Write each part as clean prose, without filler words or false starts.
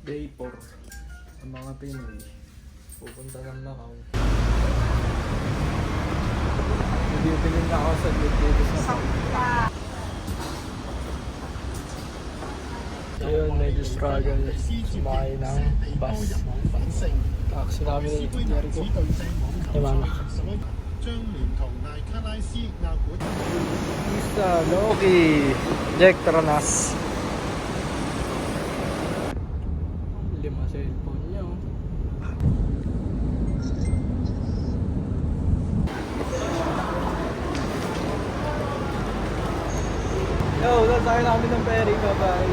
Day 4 ang mga Pinoy pupunta ng Macau. Nabibilin na ako sa dito sa ayun, medyo struggle sumakay ng bus. Taxi namin ni Jericho. Mama. Isa, Loki. Jack Tronas. Lima cellphone niya. Yo, sasakay namin ng ferry. Bye-bye.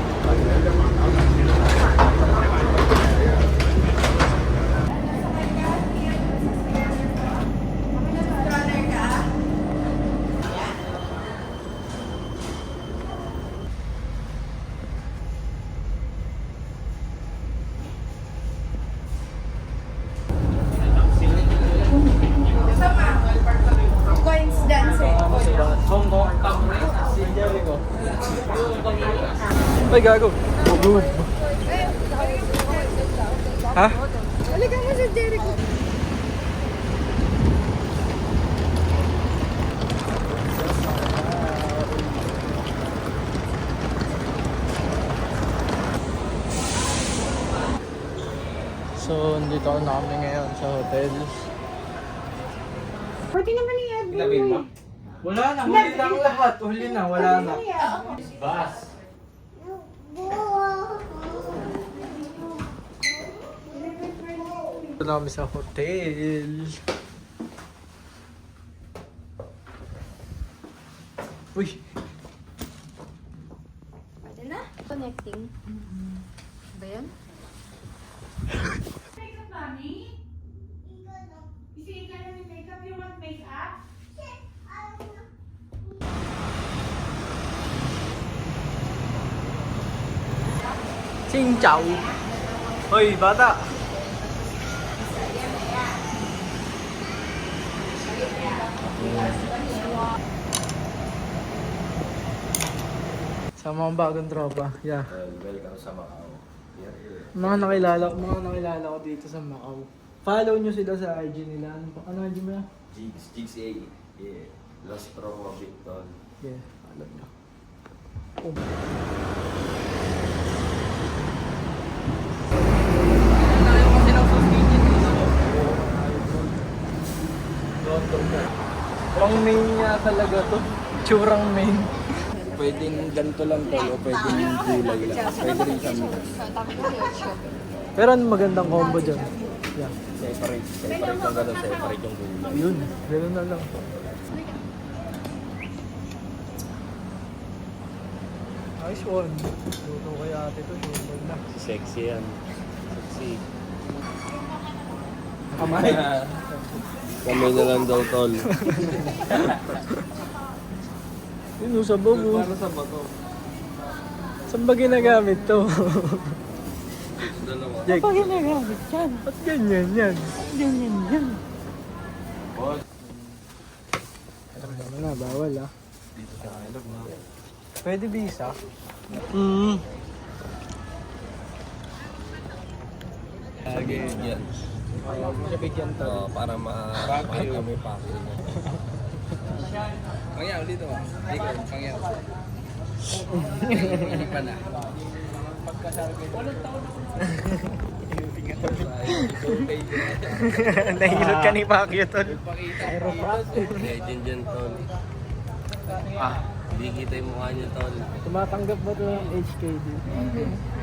Coincidence eh. Hong Kong, si Jericho. Ay, gago. Bugub. Ha? Halika mo sa Jericho. So, nandito na kami ngayon sa hotel. Pwede naman ni Edwin. Wala na, huli na ang lahat. Huli na, wala na. Bus. Ito na kami sa hotel. Uy! Pwede na? Connecting. Ba yan? Makeup, mommy? You say you gotta makeup, you want makeup? Xin chào! Hoy, bata! Sa mga bagong tropa. Yeah. Welcome sa Macau. Mga nakilala ko dito sa Macau. Follow nyo sila sa IG nila. Ano IG mo yan? Jigs A. Yeah. Los Promo Victor. Yeah, alam nyo. Oh. Pang main niya talaga to. Tsurang main. Pwedeng ganito lang tol o pwedeng gulay lang. Pwede rin sa mix. Pero ano magandang combo dyan? Yeah. Separate. Separate ang gano'n. Separate yung gulay. Yun, gano'n na lang. Nice one. Luto kay ate to, sure na. Sexy yan. Sexy. Kamay. Kamay na lang daw tol. Yun, sa bobo. Para sa bato. Saan ba ginagamit to? Dalawa. Jake, Pag ginagamit yan. ba't ganyan yan? Ganyan yan. Boss. Alam naman na, bawal ah. Dito sa ilog na. Pwede visa? Sige, yan. Nabigyan to. Para kami pakil niya. Pangyaw dito ah. Dito, pangyaw. Hindi pa na. Nahilot ka ni Pacquiao tol. Legend yan tol. Ah, Hindi kita yung mukha niya tol. tumatanggap ba to ng HKD?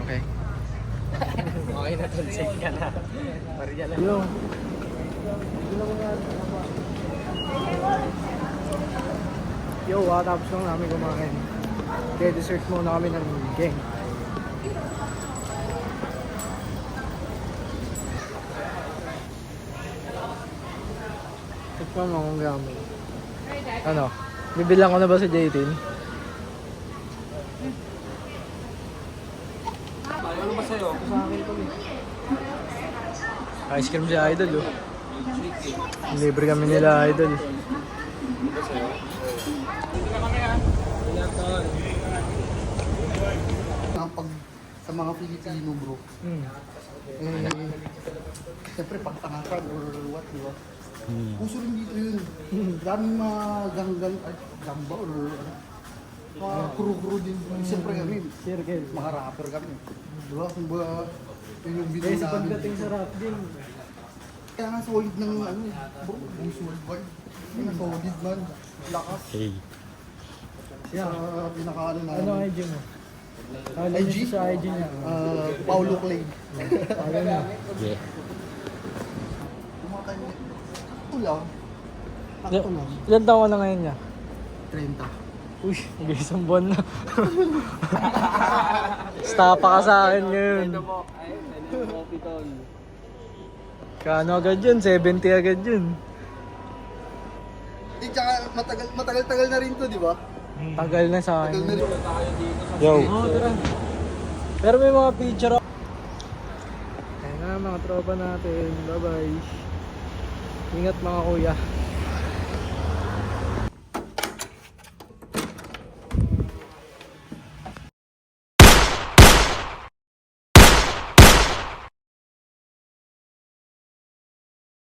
Okay. Okay na tol, safe ka na. Maria lang. Yo. Yo, tapos lang namin kumain. Kaya dessert muna kami ng gang. Tikman mo kung gamit. Ano? Bibilang ko na ba si J18? Ano ba sa'yo? Sa akin to Ice cream si Idol oh. Libre kami nila Idol. Pag sa mga Filipino bro. Eh, siyempre pagtangakan or what, di ba? Puso rin dito yun. Daming mga gamba or ano. Mga kuru-kuru din. Siyempre kami, Circle. mga rapper kami. Di ba? Kung ba, yun yung video Guys, namin. pagdating sa rap game, Kaya nga solid ng ano, bro, Bulls Worldwide. Kaya solid man. Lakas. Sa pinaka-ano namin. ano IG mo? Alam IG? niyo sa IG niya. Paulo Clay. Alam niyo. Kumakay mo. Ito lang. Takto lang. Ilan taon ka na ngayon niya? 30. Uy, isang buwan na. Stapa ka sa akin ngayon. Kano agad yun? 70 agad yun. Eh, tsaka matagal-tagal na rin to, di ba? Tagal na sa Tagal akin. na rin. Yo. Oo, tara. Pero may mga picture ako. Kaya na mga tropa natin. Bye bye. Ingat mga kuya.